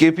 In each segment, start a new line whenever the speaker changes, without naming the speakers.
KP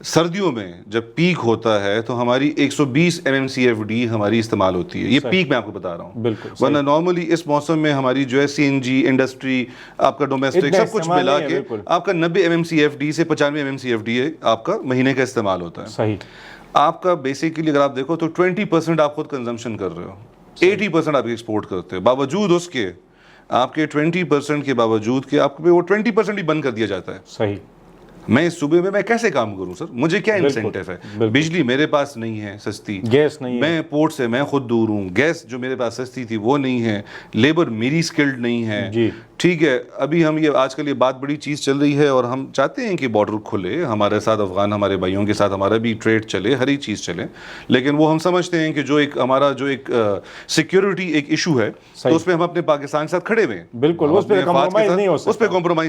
سردیوں میں جب پیک ہوتا ہے تو ہماری 120 MMCFD ہماری استعمال ہوتی ہے. یہ پیک میں آپ کو بتا رہا ہوں.
بالکل.
ورنہ نارملی اس موسم میں ہماری جو ہے CNG انڈسٹری آپ کا ڈومیسٹک سب کچھ ملا کے آپ کا 90 MMCFD سے 95 MMCFD آپ کا مہینے کا استعمال ہوتا ہے.
صحیح.
آپ کا بیسیکلی اگر آپ دیکھو تو 20% آپ خود کنزمپشن کر رہے ہو, 80% آپ ایکسپورٹ کرتے ہو. باوجود اس کے آپ کے 20% کے باوجود کہ آپ کو وہ 20% ہی بند کر دیا جاتا ہے.
صحیح.
میں صبح میں کیسے کام کروں سر؟ مجھے کیا انسینٹیو ہے؟ بجلی میرے پاس نہیں ہے سستی,
گیس نہیں ہے,
میں پورٹ سے میں خود دور ہوں, گیس جو میرے پاس سستی تھی وہ نہیں ہے, لیبر میری سکلڈ نہیں ہے.
جی
ٹھیک ہے, ابھی ہم یہ آج کل یہ بات بڑی چیز چل رہی ہے اور ہم چاہتے ہیں کہ بارڈر کھلے ہمارے ساتھ, افغان ہمارے بھائیوں کے ساتھ ہمارا بھی ٹریڈ چلے, ہر ایک چیز چلے, لیکن وہ ہم سمجھتے ہیں کہ جو ایک ہمارا جو ایک سیکیورٹی ایک ایشو ہے تو اس پہ ہم اپنے پاکستان کے ساتھ کھڑے ہوئے ہیں.
بالکل, اس پہ
کمپرومائز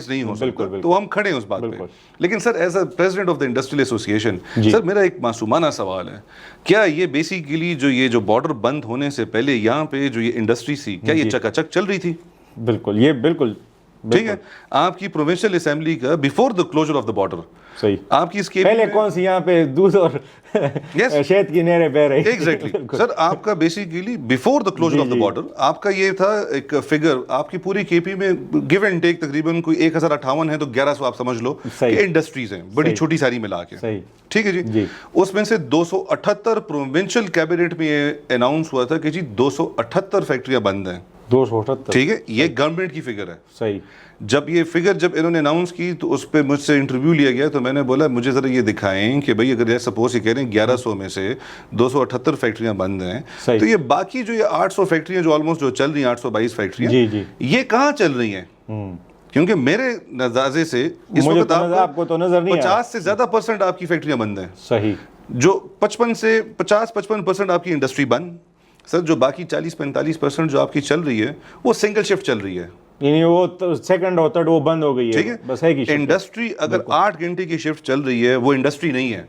نہیں ہو سکتا, تو ہم کھڑے ہیں اس بات پہ. لیکن sir as a president of the industrial association, sir میرا ایک معصومانہ سوال ہے, کیا یہ بیسیکلی جو بارڈر بند ہونے سے پہلے یہاں پہ جو یہ انڈسٹری تھی کیا یہ چکا چک چل رہی تھی؟
بالکل, یہ بالکل
ٹھیک ہے. آپ کی پروونشل اسمبلی کا before the closer of the border,
صحیح,
آپ کی اس کے
پہلے کون سی یہاں پہ دودھ اور شہد کی نہریں بہ رہی.
ایگزیکٹلی سر, آپ کا basically before the closer of the border آپ کا یہ تھا ایک فگر, آپ کی پوری KP میں گیو اینڈ ٹیک تقریباً کوئی 1058 ہے تو 1100 آپ سمجھ لو کہ انڈسٹریز ہیں, بڑی چھوٹی ساری ملا کے.
صحیح,
ٹھیک ہے جی. اس میں سے 278 پروونشل کیبنٹ میں یہ اناؤنس ہوا تھا کہ جی 278 فیکٹریاں بند ہیں.
278,
ٹھیک ہے, یہ گورنمنٹ کی فگر ہے.
صحیح.
جب یہ فگر جب انہوں نے اناؤنس کی تو اس پہ مجھ سے انٹرویو لیا گیا, تو میں نے بولا مجھے ذرا یہ دکھائیں کہ بھائی اگر یہ سپوز یہ کہہ رہے ہیں 1100 میں سے 278 فیکٹریاں بند ہیں, تو یہ باقی جو یہ 800 فیکٹریاں جو آلموسٹ جو چل رہی ہیں 822 فیکٹریاں, یہ کہاں چل رہی ہیں؟ کیونکہ میرے نظازے سے اس وقت آپ کو تو نظر نہیں 50 سے زیادہ % آپ کی فیکٹریاں بند ہیں.
صحیح.
جو 55 سے 50-55% آپ کی انڈسٹری بند. سر جو باقی 40-45% جو آپ کی چل رہی ہے وہ سنگل شفٹ چل رہی ہے,
یعنی وہ سیکنڈ اور تھرڈ وہ بند ہو گئی ہے.
ٹھیک ہے,
بس ہے کہ
انڈسٹری اگر 8 گھنٹے کی شفٹ چل رہی ہے وہ انڈسٹری نہیں ہے.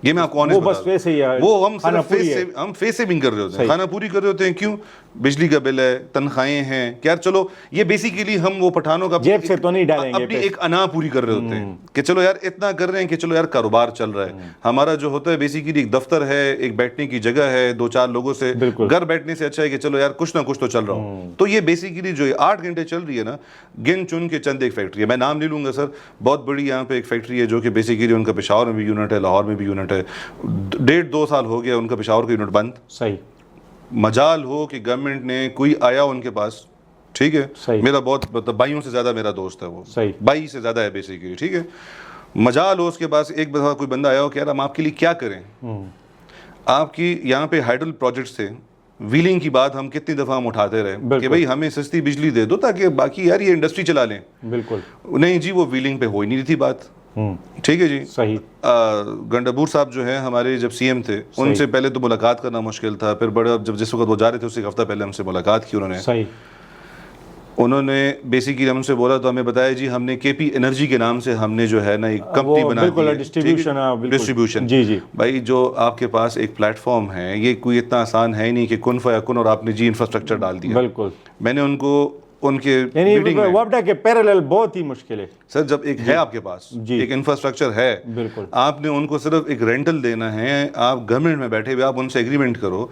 یہ میں آپ کو آنیسٹ بتا رہا ہوں, وہ ہم صرف فیس سیونگ کر رہے ہوتے ہیں, کھانا پوری کر رہے ہوتے ہیں. کیوں؟ بجلی کا بل ہے, تنخواہیں ہیں, کیا چلو یہ بیسیکلی ہم وہ پٹھانوں کا
جیب سے تو نہیں ڈالیں گے,
اپنی ایک انا پوری کر رہے ہوتے ہیں کہ چلو یار اتنا کر رہے ہیں کہ چلو یار کاروبار چل رہا ہے. ہمارا جو ہوتا ہے بیسیکلی ایک دفتر ہے, ایک بیٹھنے کی جگہ ہے, 2-4 لوگوں سے گھر بیٹھنے سے اچھا ہے کہ چلو یار کچھ نہ کچھ تو چل رہا ہوں. تو یہ بیسیکلی جو 8 گھنٹے چل رہی ہے نا, گن چن کے چند ایک فیکٹری ہے, میں نام نہیں لوں گا سر, بہت بڑی یہاں پہ ایک فیکٹری ہے جو کہ بیسیکلی ان کا پشاور میں بھی یونٹ ہے, لاہور میں بھی یونٹ ہے. 1.5-2 سال ہو گیا ان کا پشاور کا یونٹ بند.
صحیح.
مجال ہو کہ گورنمنٹ نے کوئی آیا ان کے پاس, ٹھیک ہے, میرا بہت مطلب بھائیوں سے زیادہ میرا دوست ہے, وہ بھائی سے زیادہ ہے بیسیکلی, ٹھیک ہے, مجال ہو اس کے پاس ایک دفعہ کوئی بندہ آیا ہو کہ یار ہم آپ کے لیے کیا کریں. آپ کی یہاں پہ ہائیڈل پروجیکٹس تھے, ویلنگ کی بات ہم کتنی دفعہ ہم اٹھاتے رہے کہ بھائی ہمیں سستی بجلی دے دو تاکہ باقی یار یہ انڈسٹری چلا لیں. بالکل نہیں جی, وہ ویلنگ پہ ہو ہی نہیں رہی تھی بات. ٹھیک ہے جی. صحیح. گنڈابور صاحب جو ہیں ہمارے جب CM تھے, ان سے پہلے تو ملاقات کرنا مشکل تھا, پھر بڑا جب جس وقت وہ جا رہے تھے اس سے ایک ہفتہ پہلے ہم سے ملاقات کی انہوں نے. صحیح. انہوں نے بیسیکلی ہم سے بولا تو ہمیں بتایا جی ہم نے KP انرجی کے نام سے ہم نے جو ہے نا ایک کمپنی بنا دی ہے, ڈسٹریبیوشن. جی جی بھائی, جو آپ کے پاس ایک پلیٹ فارم ہے, یہ کوئی اتنا آسان ہے نہیں کہ کن فیکن اور آپ نے جی انفراسٹرکچر ڈال دیا. بالکل. میں نے ان کو ان کے وابڈا کے پیرالل بہت ہی مشکل ہے سر, جب ایک ہے آپ کے پاس ایک انفراسٹرکچر ہے, بالکل, آپ نے ان کو صرف ایک رینٹل دینا ہے, آپ گورنمنٹ میں بیٹھے ہوئے آپ ان سے ایگریمنٹ کرو.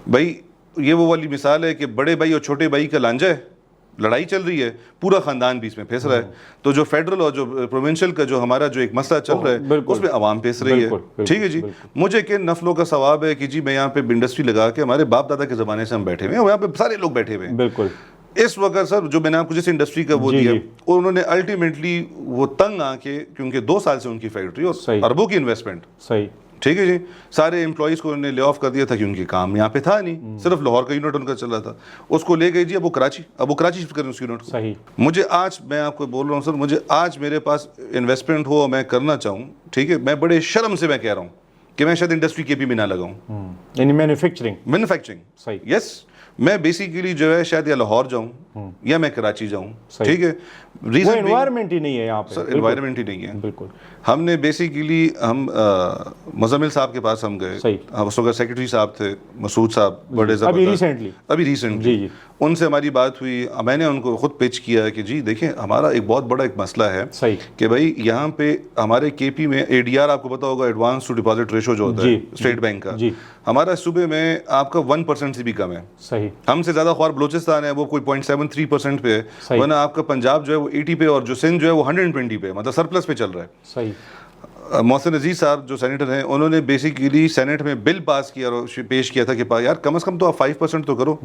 بھائی یہ وہ والی مثال ہے کہ بڑے بھائی اور چھوٹے بھائی کا لانجا ہے, لڑائی چل رہی ہے, پورا خاندان بیچ میں پھنس رہا ہے. تو جو فیڈرل اور جو پروونشل کا جو ہمارا جو ایک مسئلہ چل رہا ہے اس میں عوام پھنس رہی ہے. ٹھیک ہے جی. مجھے کن نفلوں کا ثواب ہے کہ جی میں یہاں پہ انڈسٹری لگا کے, ہمارے باپ دادا کے زمانے سے ہم بیٹھے ہوئے ہیں, یہاں پہ سارے لوگ بیٹھے ہوئے ہیں. بالکل. اس وقت سر جو میں نے آپ کو جس انڈسٹری کا وہ دیا, انہوں نے الٹیمیٹلی وہ تنگ آ کے, کیونکہ 2 سال سے ان کی فیکٹری اور اربوں کی انویسٹمنٹ. صحیح. ٹھیک ہے جی. سارے امپلائیز کو انہوں نے لے آف کر دیا تھا کیونکہ کام یہاں پہ تھا نہیں, صرف لاہور کا یونٹ ان کا چل رہا تھا. اس کو لے گئے جی اب وہ کراچی شفٹ کریں اس یونٹ کو. صحیح. مجھے آج میں آپ کو بول رہا ہوں سر, مجھے آج میرے پاس انویسٹمنٹ ہو میں کرنا چاہوں, ٹھیک ہے, میں بڑے شرم سے میں کہہ رہا ہوں کہ میں شاید انڈسٹری KP میں نہ لگاؤں, یعنی مینوفیکچرنگ. صحیح. یس, میں بیسیکلی جو ہے شاید یا لاہور جاؤں یا میں کراچی جاؤں, ٹھیک ہے,
ریزن انوائرمنٹ ہی نہیں ہے یہاں پہ,
سر انوائرمنٹ ہی نہیں ہے.
بالکل.
ہم نے بیسیکلی ہم مزمل صاحب کے پاس ہم گئے, ہم اس وقت سیکرٹری صاحب تھے مسعود صاحب, بڑے زبردست, ابھی ریسنٹلی ان سے ہماری بات ہوئی. میں نے ان کو خود پچ کیا کہ جی دیکھیں ہمارا ایک بہت بڑا ایک مسئلہ ہے کہ بھائی یہاں پہ ہمارے کے پی میں ADR آپ کو پتا ہوگا, ایڈوانس ٹو ڈپازٹ ریشو جو ہوتا ہے اسٹیٹ بینک کا, ہمارا صوبے میں آپ کا 1% سے بھی کم ہے. صحیح. ہم سے زیادہ خوار بلوچستان ہے, وہ کوئی 0.73% پہ ہے, ورنہ آپ کا پنجاب جو ہے وہ 80 پہ, اور جو سندھ جو ہے وہ 120 پہ, مطلب سرپلس پہ چل رہا ہے. صحیح. محسن عزیز صاحب جو سینیٹر ہیں, انہوں نے بیسیکلی سینٹ میں بل پاس کیا اور پیش کیا تھا کہ یار کم از کم تو آپ 5% تو کرو.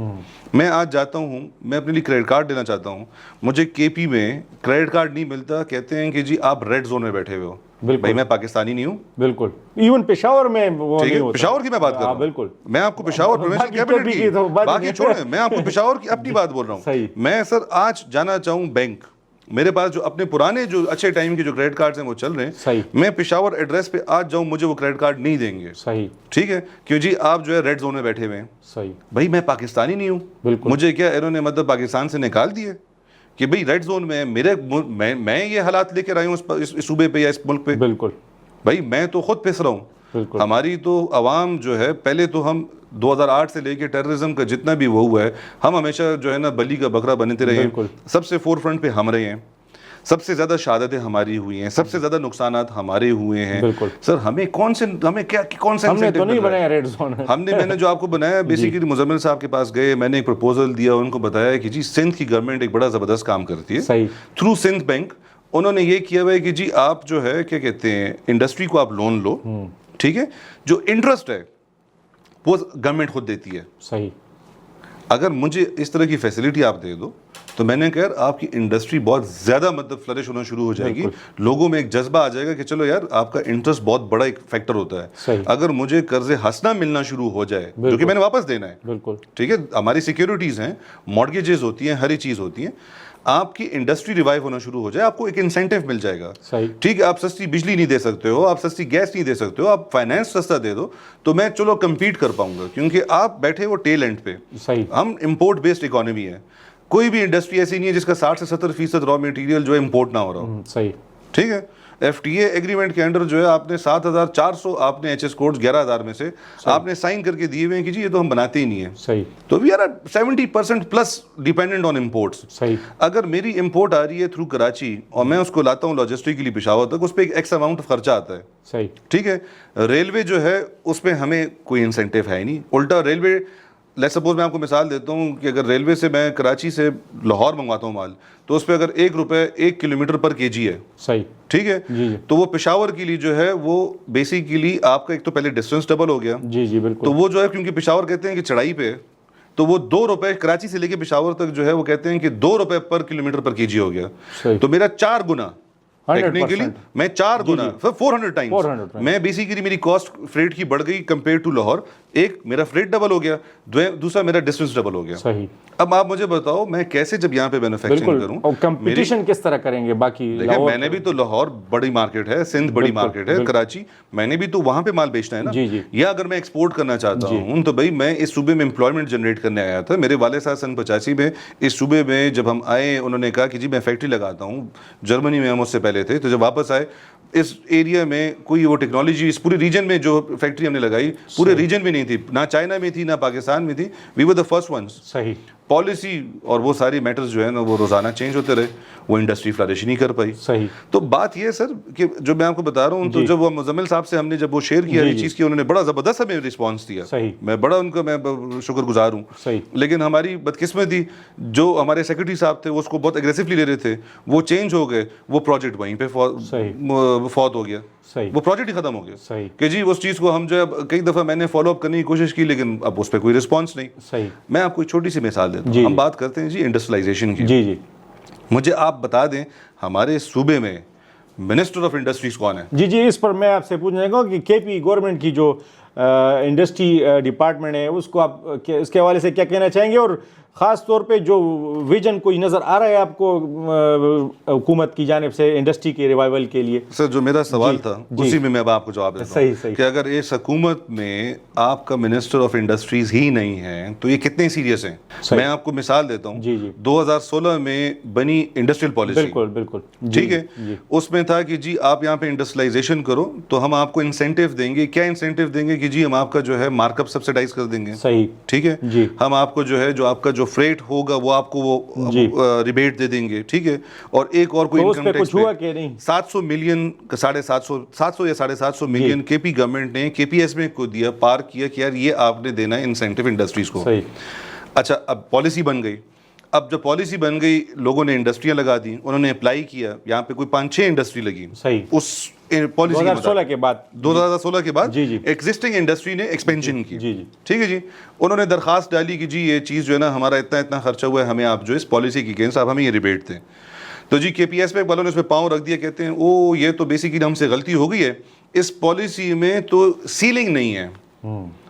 میں آج جاتا ہوں, میں اپنے لیے کریڈٹ کارڈ لینا چاہتا ہوں, مجھے کے پی میں کریڈٹ کارڈ نہیں ملتا, کہتے ہیں کہ جی آپ ریڈ زون میں بیٹھے ہوئے ہو. بھائی میں پاکستانی نہیں ہوں. بالکل. ایون پشاور میں وہ نہیں ہوتا. پشاور کی میں بات کر رہا ہوں. بالکل. میں آپ کو پشاور پروونشل کیبنٹ کی باقی چھوڑیں, میں آپ کو پشاور کی اپنی بات بول رہا ہوں. میں سر آج جانا چاہوں بینک, میرے پاس جو اپنے پرانے جو اچھے ٹائم کے جو کریڈٹ کارڈز ہیں وہ چل رہے ہیں, میں پشاور ایڈریس پہ آج جاؤں, مجھے وہ کریڈٹ کارڈ نہیں دیں گے. صحیح. ٹھیک ہے, کیوں جی آپ جو ہے ریڈ زون میں بیٹھے ہوئے ہیں. صحیح. بھائی میں پاکستانی نہیں ہوں. بالکل. مجھے کیا انہوں نے مطلب پاکستان سے نکال دیے کہ بھئی ریڈ زون میں میں یہ حالات لے کے آئی ہوں اس صوبے پہ یا اس ملک پہ. بالکل. بھائی میں تو خود پھنس رہا ہوں. ہماری تو عوام جو ہے, پہلے تو ہم 2008 سے لے کے ٹیررزم کا جتنا بھی وہ ہوا ہے, ہم ہمیشہ جو ہے نا بلی کا بکرا بنتے رہے ہیں. سب سے فور فرنٹ پہ ہم رہے ہیں, سب سے زیادہ شہادتیں ہماری ہوئی ہیں, سب سے زیادہ نقصانات ہمارے ہوئے ہیں. سر ہمیں کون سے انسینٹیو نہیں بنایا ریڈ زون, میں نے جو آپ کو بنایا بیسیکلی مزمل صاحب کے پاس گئے, میں نے ایک پروپوزل دیا, ان کو بتایا کہ جی سندھ کی گورنمنٹ ایک بڑا زبردست کام کرتی ہے تھرو سندھ بینک. انہوں نے یہ کیا ہوا ہے کہ جی آپ جو ہے کیا کہتے ہیں انڈسٹری کو آپ لون لو, ٹھیک ہے, جو انٹرسٹ ہے وہ گورنمنٹ خود دیتی ہے. صحیح. اگر مجھے اس طرح کی فیسلٹی آپ دے دو تو میں نے کہا آپ کی انڈسٹری بہت زیادہ مطلب فلرش ہونا شروع ہو جائے گی, لوگوں میں ایک جذبہ آ جائے گا کہ چلو یار آپ کا انٹرسٹ بہت بڑا ایک فیکٹر ہوتا ہے. اگر مجھے قرض ہنسنا ملنا شروع ہو جائے جو کہ میں نے واپس دینا ہے, بالکل ٹھیک ہے, ہماری سیکیورٹیز ہیں, مارگیجز ہوتی ہیں, ہر ایک چیز ہوتی ہیں, آپ کی انڈسٹری ریوائیو ہونا شروع ہو جائے, آپ کو ایک انسینٹیو مل جائے گا. ٹھیک ہے, آپ سستی بجلی نہیں دے سکتے ہو, آپ سستی گیس نہیں دے سکتے ہو, آپ فائنینس سستا دے دو تو میں چلو کمپیٹ کر پاؤں گا, کیونکہ آپ بیٹھے ہو ٹیل اینڈ پہ. ہم امپورٹ بیسڈ اکانومی ہے, کوئی بھی انڈسٹری ایسی نہیں ہے جس کا 60 سے 70% را میٹیریل جو ہے امپورٹ نہ ہو رہا ہو. صحیح. ٹھیک ہے, FTA ایگریمنٹ کے انڈر جو ہے آپ نے 7400 آپ نے HS کوڈز 11000 میں سے آپ نے سائن کر کے دیے ہوئے ہیں کہ جی یہ تو ہم بناتے ہی نہیں ہیں. صحیح. تو we are 70% plus dependent on imports. صحیح. اگر میری امپورٹ آ رہی ہے تھرو کراچی اور میں اس کو لاتا ہوں لاجسٹکلی پشاور تک, اس پہ ایک ایکس اماؤنٹ خرچہ آتا ہے. صحیح. ٹھیک ہے, ریلوے جو ہے اس پہ ہمیں کوئی انسینٹیو ہے ہی نہیں, الٹا ریلوے لیٹ سپوز میں آپ کو مثال دیتا ہوں کہ اگر ریلوے سے میں کراچی سے لاہور منگواتا ہوں مال, تو اس پہ اگر 1 روپے 1 کلومیٹر پر kg ہے. صحیح. ٹھیک ہے, تو وہ پشاور کے لیے جو ہے وہ بیسیکلی آپ کا ایک تو پہلے ڈسٹینس ڈبل ہو گیا. جی جی بالکل. تو وہ جو ہے کیونکہ پشاور کہتے ہیں کہ چڑھائی پہ, تو وہ 2 روپے کراچی سے لے کے پشاور تک جو ہے وہ کہتے ہیں کہ 2 روپے پر کلومیٹر پر kg ہو گیا. تو میرا 4 گنا ٹیکنیکلی میں 4 گنا 400 ٹائمز میں بیسیکلی میری کاسٹ فریٹ کی بڑھ گئی کمپیئر ٹو لاہور. ایک میرا فریٹ ڈبل ہو گیا, دوسرا میرا ڈسٹینس ڈبل ہو گیا. صحیح. اب آپ مجھے بتاؤ میں کیسے جب یہاں پہ مینوفیکچرنگ کروں, اور کمپٹیشن کس طرح کریں گے باقی. دیکھیں میں نے بھی تو لاہور بڑی مارکیٹ ہے, سندھ بڑی مارکیٹ ہے, کراچی, میں نے بھی تو وہاں پہ مال بیچنا ہے نا. یا اگر میں ایکسپورٹ کرنا چاہتا ہوں تو بھائی میں اس صوبے میں امپلائمنٹ جنریٹ کرنے آیا تھا. میرے والد صاحب سن 85 میں اس صوبے میں جب ہم آئے, انہوں نے کہا کہ جی میں فیکٹری لگاتا ہوں. جرمنی میں ہم اس سے پہلے تھے, تو جب واپس آئے اس ایریا میں کوئی وہ ٹیکنالوجی اس پورے ریجن میں جو فیکٹری ہم نے لگائی پورے ریجن میں نہیں تھی, نہ چائنا میں تھی نہ پاکستان میں تھی. وی ور دا فرسٹ ونس. صحیح. پالیسی اور وہ ساری میٹرز جو ہے نا وہ روزانہ چینج ہوتے رہے, وہ انڈسٹری فلرش نہیں کر پائی. صحیح. تو بات یہ ہے سر کہ جو میں آپ کو بتا رہا ہوں, تو جب وہ مزمل صاحب سے ہم نے جب وہ شیئر کیا یہ چیز کی, انہوں نے بڑا زبردست ہمیں رسپانس دیا. صحیح. میں بڑا ان کا میں شکر گزار ہوں. صحیح. لیکن ہماری بدقسمتی جو ہمارے سیکرٹری صاحب تھے وہ اس کو بہت اگریسولی لے رہے تھے, وہ چینج ہو گئے, وہ پروجیکٹ وہیں پہ فوت ہو گیا. وہ پروجیکٹ ہی ختم ہو گیا کہ جی اس چیز کو ہم جو ہے کئی دفعہ میں نے فالو اپ کرنے کی کوشش کی, لیکن اب اس پہ کوئی رسپانس نہیں. صحیح. میں آپ کو ایک چھوٹی سی مثال دیتا ہوں. ہم بات کرتے ہیں جی انڈسٹریلائزیشن کی. جی جی. مجھے آپ بتا دیں ہمارے صوبے میں منسٹر آف انڈسٹریز کون ہے؟ جی جی, اس پر میں آپ سے پوچھنا چاہوں گا کہ کے پی گورنمنٹ کی جو انڈسٹری ڈپارٹمنٹ ہے اس کو آپ اس کے حوالے سے کیا کہنا چاہیں گے, اور
خاص طور پہ جو ویژن کوئی نظر آ رہا ہے آپ کو حکومت کی جانب سے انڈسٹری کے ریوائول کے لیے؟
سر جو میرا سوال تھا اسی میں اب آپ کو جواب دیتا ہوں کہ اگر اس حکومت میں آپ کا منسٹر آف انڈسٹریز ہی نہیں ہے تو یہ کتنے سیریس ہیں. میں آپ کو مثال دیتا ہوں. 2016 میں بنی انڈسٹریل پالیسی,
بالکل
ٹھیک ہے, اس میں تھا کہ جی آپ یہاں پہ انڈسٹریلائزیشن کرو تو ہم آپ کو انسینٹیو دیں گے. کیا انسینٹیو دیں گے کہ جی ہم آپ کا جو ہے مارک اپ سبسیڈائز کر دیں گے,
صحیح,
ٹھیک ہے, ہم آپ کو جو ہے جو آپ کا جو فریٹ ہوگا وہ آپ کو وہ ریبیٹ دے دیں گے, ٹھیک ہے, اور ایک اور کوئی انکم ٹیکس 700 ملین 700 یا 750 ملین کے پی گورنمنٹ نے کے پی ایس میں کو دیا, پار کیا کہ یار یہ آپ نے دینا ہے انسینٹیو انڈسٹریز کو. اچھا اب پالیسی بن گئی. اب جب پالیسی بن گئی لوگوں نے انڈسٹریاں لگا دی, انہوں نے اپلائی کیا, یہاں پہ کوئی 5-6 انڈسٹری لگی اس پالیسی 2016 کے بعد ایگزسٹنگ انڈسٹری نے ایکسپینشن کی, ٹھیک ہے جی. انہوں نے درخواست ڈالی کہ جی یہ چیز جو ہے نا ہمارا اتنا خرچہ ہوا ہے, ہمیں آپ جو اس پالیسی کی اگینسٹ آپ ہمیں یہ ریبیٹ دیں. تو جی کے پی ایس پہ والوں نے اس پہ پاؤں رکھ دیا, کہتے ہیں او یہ تو بیسیکلی ہم سے غلطی ہو گئی ہے, اس پالیسی میں تو سیلنگ نہیں ہے,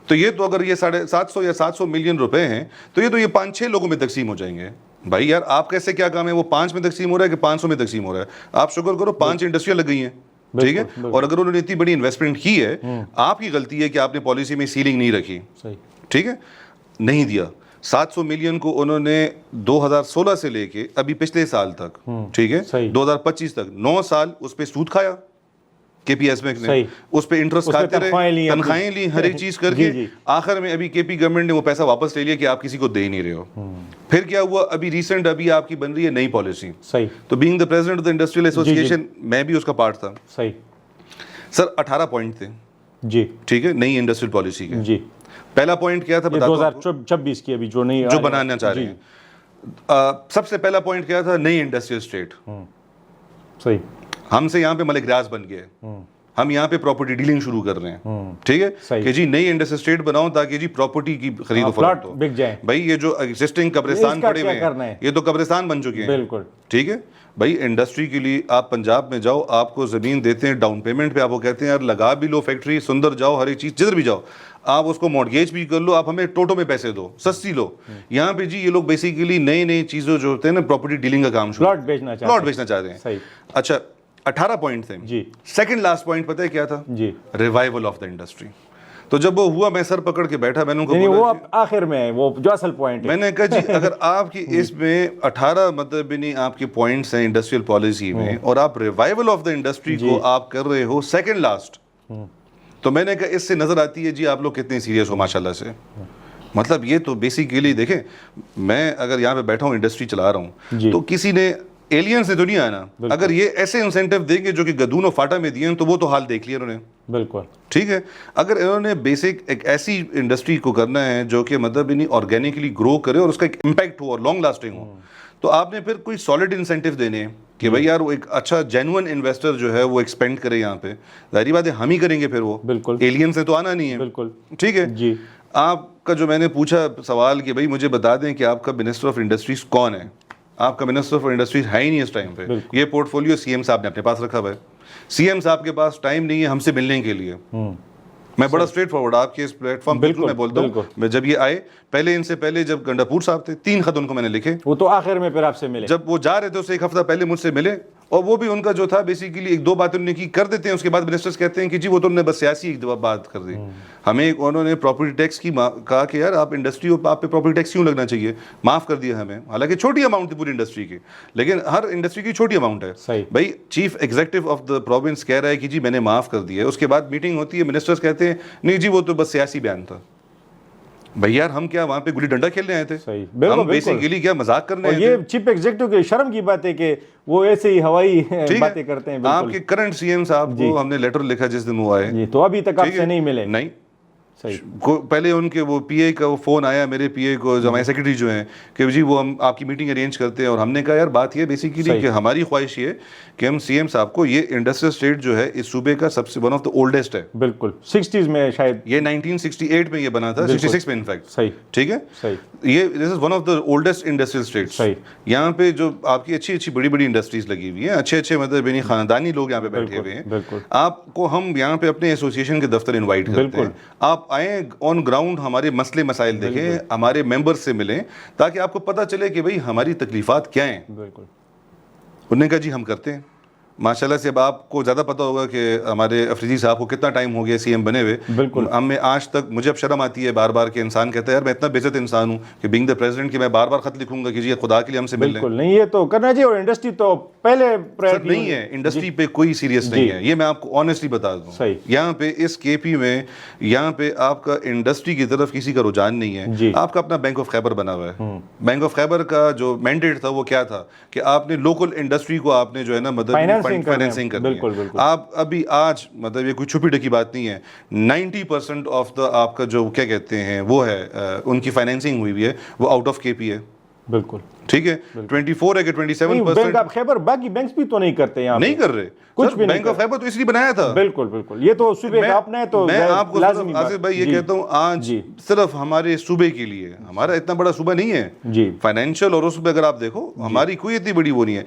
تو یہ تو اگر یہ 750 یا 700 ملین روپے ہیں تو یہ تو یہ 5-6 لوگوں میں تقسیم ہو جائیں گے. بھائی یار آپ کیسے کیا کام ہے, وہ 5 میں تقسیم ہو رہا ہے کہ 500 میں تقسیم ہو رہا ہے؟ آپ شکر کرو 5 انڈسٹریاں لگ گئی ہیں, ٹھیک ہے, اور اگر انہوں نے اتنی بڑی انویسٹمنٹ کی ہے, آپ کی غلطی ہے کہ آپ نے پالیسی میں سیلنگ نہیں رکھی, ٹھیک ہے, نہیں دیا. 700 ملین کو انہوں نے 2016 سے لے کے ابھی پچھلے سال تک, ٹھیک ہے, 2025 تک 9 سال اس پہ سود کھایا کے پی ایس بینک نے, اس پہ انٹرسٹ کھاتے رہے, تنخواہیں لی, ہر ایک چیز کر کے آخر میں ابھی کے پی گورنمنٹ نے وہ پیسہ واپس لے لیا کہ آپ کسی کو دے ہی نہیں رہے ہو. پھر کیا ہوا, ابھی ریسنٹ ابھی آپ کی بن رہی ہے نئی پالیسی. تو being the president of the industrial association میں بھی اس کا پارٹ تھا. سر 18 پوائنٹ تھے, جی, ٹھیک ہے, نئی انڈسٹریل پالیسی کے. جی, پہلا پوائنٹ کیا تھا
2026 کی ابھی جو
بنانا چاہ رہے ہیں, سب سے پہلا پوائنٹ کیا تھا, نئی انڈسٹریل اسٹیٹ. صحیح, ہم سے یہاں پہ ملک ریاض بن گئے, ہم یہاں پہ پراپرٹی ڈیلنگ شروع کر رہے ہیں, ٹھیک ہے, کہ جی نئی انڈسٹریل اسٹیٹ بناؤ تاکہ جی پراپرٹی کی خرید و فروخت ہو. بھائی یہ جو ایگزسٹنگ قبرستان پڑے ہوئے ہیں یہ تو قبرستان بن چکے ہیں, بالکل, ٹھیک ہے. بھائی انڈسٹری کے لیے آپ پنجاب میں جاؤ, آپ کو زمین دیتے ہیں ڈاؤن پیمنٹ پہ, آپ کو کہتے ہیں یار لگا بھی لو فیکٹری, سندر جاؤ, ہر ایک چیز جدھر بھی جاؤ آپ اس کو مارگیج بھی کر لو, آپ ہمیں ٹوٹو میں پیسے دو, سستی لو. یہاں پہ جی یہ لوگ بیسیکلی نئی چیزوں جو ہوتے ہیں نا پراپرٹی ڈیلنگ کا کام شروع, پلاٹ بیچنا چاہتے ہیں. اچھا 18 پوائنٹ تھے. جی, سیکنڈ لاسٹ پوائنٹ پتہ ہے کیا تھا؟ جی, ریوائول آف دا انڈسٹری. تو جب وہ ہوا میں سر پکڑ کے بیٹھا, میں نے ان کو بولا
وہ آخر میں وہ جو اصل پوائنٹ,
میں نے کہا جی اگر آپ کی اس میں 18 مطلب نہیں آپ کے پوائنٹس ہیں انڈسٹریل پالیسی میں, اور آپ ریوائول آف دا انڈسٹری کو آپ کر رہے ہو سیکنڈ لاسٹ, تو میں نے کہا اس سے نظر آتی ہے جی آپ لوگ کتنے سیریس ہو ماشاءاللہ سے. مطلب یہ تو بیسیکلی دیکھیں, میں اگر یہاں پہ بیٹھا ہوں انڈسٹری چلا رہا ہوں, تو کسی نے ایلین سے تو نہیں آنا. اگر یہ ایسے انسینٹیو دیں گے جو کہ گدون و فاٹا میں دیے ہیں تو وہ تو حال دیکھ لیا انہوں نے, بالکل, ٹھیک ہے. اگر انہوں نے بیسک ایک ایسی انڈسٹری کو کرنا ہے جو کہ مطلب نہیں آرگینکلی گرو کرے اور اس کا ایک امپیکٹ ہو اور لانگ لاسٹنگ ہو, تو آپ نے پھر کوئی سالڈ انسینٹیو دینے ہیں کہ بھائی یار وہ ایک اچھا جینوئن انویسٹر جو ہے وہ ایکسپینڈ کرے یہاں پہ. ظاہری بات ہے ہم ہی کریں گے پھر, وہ بالکل ایلین سے تو آنا نہیں ہے, بالکل, ٹھیک ہے. جی, آپ کا جو میں نے پوچھا سوال کہ بھائی مجھے بتا دیں کہ آپ کا منسٹر آف انڈسٹریز کون ہے, آپ کا منسٹر آف انڈسٹریز ہے ہی نہیں اس ٹائم پہ. یہ پورٹ فولیو سی ایم صاحب نے اپنے پاس رکھا ہوا ہے. سی ایم صاحب کے پاس ٹائم نہیں ہے ہم سے ملنے کے لیے. میں بڑا اسٹریٹ فارورڈ آپ کے اس پلیٹ فارم پہ میں بولتا ہوں, میں جب یہ آئے پہلے ان سے پہلے جب گنڈاپور صاحب تھے 3 خط ان کو میں نے لکھے,
وہ تو آخر میں پھر آپ سے ملے.
جب وہ جا رہے تھے اس سے 1 ہفتہ پہلے مجھ سے ملے, اور وہ بھی ان کا جو تھا بیسیکلی 1-2 باتیں انہوں نے کی کر دیتے ہیں, اس کے بعد منسٹرز کہتے ہیں کہ جی وہ تو انہوں نے بس سیاسی ایک بات کر دی. ہمیں انہوں نے پراپرٹی ٹیکس کی کہا کہ یار آپ انڈسٹری ہو, آپ پہ پراپرٹی ٹیکس کیوں لگنا چاہیے, معاف کر دیا ہمیں. حالانکہ چھوٹی اماؤنٹ تھی پوری انڈسٹری کی, لیکن ہر انڈسٹری کی چھوٹی اماؤنٹ ہے. بھائی chief executive of the province کہہ رہا ہے کہ جی میں نے معاف کر دیا ہے, اس کے بعد میٹنگ ہوتی ہے, منسٹرز کہتے ہیں نہیں جی وہ تو بس سیاسی بیان تھا. بھائی یار ہم کیا وہاں پہ گلی ڈنڈا کھیلنے آئے تھے, ہم بیسیکلی کیا مذاق کرنے آئے تھے.
یہ چیف ایگزیکٹو کی شرم کی بات ہے کہ وہ ایسے ہی ہوائی باتیں کرتے ہیں.
آپ کے کرنٹ سی ایم صاحب کو ہم نے لیٹر لکھا جس دن وہ آئے,
تو ابھی تک آپ سے نہیں ملے.
نہیں, پہلے ان کے وہ پی اے کا وہ فون آیا میرے پی اے کو, ہمارے سیکرٹری جو ہیں, کہ جی وہ ہم آپ کی میٹنگ ارینج کرتے ہیں, اور ہم نے کہا یار بات یہ بیسیکلی کہ ہماری خواہش یہ کہ ہم سی ایم صاحب کو, یہ انڈسٹریل اسٹیٹ جو ہے اس صوبے کا سب سے ون آف دا اولڈسٹ ہے, بالکل 60s میں شاید, یہ 1968 میں یہ بنا تھا, 66 میں انفیکٹ, صحیح, ٹھیک ہے. یہ this is one of the oldest industrial estates. یہاں پہ جو آپ کی اچھی بڑی بڑی انڈسٹریز لگی ہوئی ہیں, اچھے مطلب یعنی خاندانی لوگ یہاں پہ بیٹھے ہوئے ہیں. آپ کو ہم یہاں پہ اپنے ایسوسیشن کے دفتر انوائٹ کرتے ہیں, آپ آئیں آن گراؤنڈ ہمارے مسئلے مسائل دیکھیں, ہمارے ممبر سے ملیں, تاکہ آپ کو پتہ چلے کہ بھائی ہماری تکلیفات کیا ہیں. انہوں نے کہا جی ہم کرتے ہیں. ماشاءاللہ سے اب آپ کو زیادہ پتہ ہوگا کہ ہمارے افریدی صاحب کو کتنا ٹائم ہو گیا سی ایم بنے ہوئے. بالکل. ہم میں آج تک مجھے اب شرم آتی ہے بار بار کہ انسان کہتا ہے یار میں اتنا بے عزت انسان ہوں کہ بینگ دا پریزیڈنٹ کہ میں بار بار خط لکھوں گا کہ جی خدا کے لیے ہم سے مل لیں.
بالکل نہیں, یہ تو کرنا چاہیے. اور انڈسٹری تو پہلے
نہیں ہے, انڈسٹری پہ کوئی سیریس نہیں ہے, یہ میں آپ کو آنیسٹلی بتا دوں. یہاں پہ اس کے پی میں یہاں پہ آپ کا انڈسٹری کی طرف کسی کا رجحان نہیں ہے. آپ کا اپنا بینک آف خیبر بنا ہوا ہے. بینک آف خیبر کا جو مینڈیٹ تھا وہ کیا تھا کہ آپ نے لوکل انڈسٹری کو آپ نے جو ہے نا مطلب فائنینسنگ کرنی. بالکل. آپ ابھی آج مطلب یہ کوئی چھپی ڈکی بات نہیں ہے, 90% آف دا آپ کا جو کیا کہتے ہیں وہ ہے ان کی فائنینسنگ ہوئی ہے وہ آؤٹ آف کے پی ہے. بالکل ٹھیک ہے. 24 ہے کہ 27%
بینک آف خیبر, باقی بینکس بھی تو نہیں کرتے یہاں,
نہیں کر رہے کچھ بھی. بینک آف خیبر تو اس لیے بنایا تھا. بالکل
بالکل, یہ تو صوبے کا اپنا ہے. تو
میں آپ کو آصف بھائی یہ کہتا ہوں آج صرف ہمارے صوبے کے لیے, ہمارا اتنا بڑا صوبہ نہیں ہے فائنینشیل, اور اس پہ اگر آپ دیکھو ہماری کوئی اتنی بڑی وہ نہیں ہے.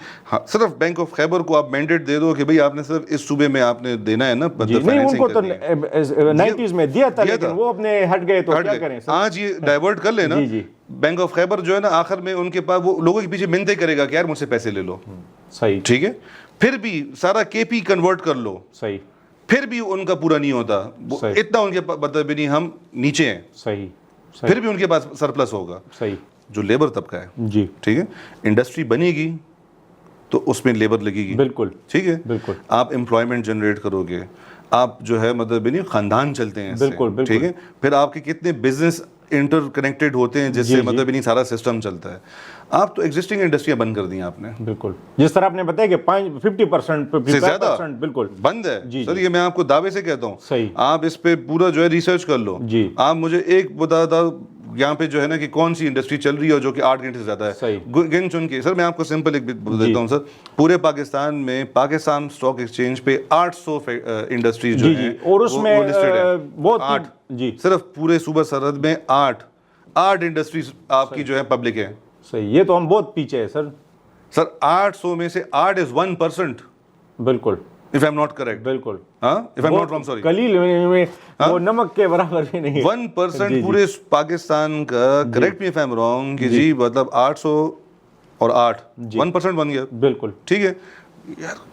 صرف بینک آف خیبر کو آپ مینڈیٹ دے دو کہ بھائی آپ نے صرف اس صوبے میں آپ نے دینا ہے نا.
ان کو تو 90s میں دیا تھا لیکن وہ اپنے ہٹ گئے, تو کیا کریں.
آج یہ ڈائیورٹ کر لے نا. بینک آف خیبر جو ہے نا آخر میں ان کے پاس وہ لوگوں کے پیچھے منتیں کرے گا کہ یار مجھ سے پیسے لے لو. صحیح ٹھیک ہے. پھر بھی سارا کے پی کنورٹ کر لو. صحیح. پھر بھی ان کا پورا نہیں ہوتا. اتنا ان کے مطلب نہیں, ہم نیچے ہیں. صحیح. پھر بھی ان کے پاس سرپلس ہوگا. صحیح. جو لیبر طبقہ ہے جی ٹھیک ہے, انڈسٹری بنے گی تو اس میں لیبر لگے گی. بالکل ٹھیک ہے. بالکل. آپ امپلائمنٹ جنریٹ کرو گے, آپ جو ہے مطلب نہیں خاندان چلتے ہیں. بالکل ٹھیک ہے. پھر آپ کے کتنے بزنس انٹر کنیکٹڈ ہوتے ہیں جس سے مطلب نہیں سارا سسٹم چلتا ہے. آپ تو ایگزسٹنگ انڈسٹریاں بند کر دی آپ نے. بالکل. جس طرح آپ نے بتایا کہ 50% سے زیادہ بالکل بند ہے. سر یہ میں آپ کو دعوے سے کہتا ہوں. صحیح. آپ اس پہ پورا جو ہے ریسرچ کر لو. جی. آپ مجھے ایک بتا دو یہاں پہ جو ہے نا کہ کون سی انڈسٹری چل رہی ہے جو کہ 8 گھنٹے سے زیادہ ہے. گن چن کے. سر میں آپ کو سمپل ایک دیتا ہوں سر, پورے پاکستان میں پاکستان اسٹاک ایکسچینج پہ 800 انڈسٹریز جو ہیں اور اس میں بہت 8 جی صرف پورے صوبہ سرحد میں 8 انڈسٹریز آپ کی جو ہے پبلک ہے. صحیح. یہ تو ہم بہت پیچھے ہیں سر. سر 800 میں سے 8 is 1%. بالکل. if I'm not correct. بالکل. ہاں if I'm not wrong, sorry. قلیل میں وہ نمک کے برابر بھی نہیں. 1% پورے پاکستان کا, correct me if I'm wrong, کہ جی مطلب 800 اور 8 1% بن گیا. بالکل ٹھیک ہے. یار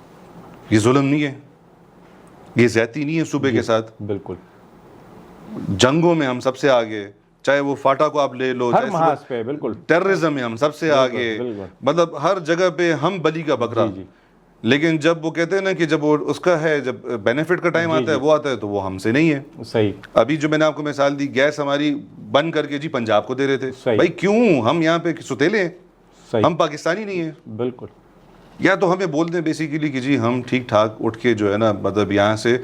یہ ظلم نہیں ہے, یہ زیادتی نہیں ہے صوبے کے ساتھ. بالکل. جنگوں میں ہم سب سے آگے, چاہے وہ فاٹا کو آپ لے لو, ہر محاذ پہ. بالکل. ٹیررزم میں ہم سب سے آگے, مطلب ہر جگہ پہ ہم بلی کا بکرا. لیکن جب وہ کہتے ہیں نا کہ جب وہ اس کا ہے, جب بینیفٹ کا ٹائم آتا ہے وہ آتا ہے تو وہ ہم سے نہیں ہے. صحیح. ابھی جو میں نے آپ کو مثال دی, گیس ہماری بند کر کے جی پنجاب کو دے رہے تھے. بھائی کیوں, ہم یہاں پہ ستیلے ہیں, ہم پاکستانی نہیں ہیں. بالکل. یا تو ہمیں بول دیں بیسیکلی کہ جی ہم ٹھیک ٹھاک اٹھ کے جو ہے نا مطلب یہاں سے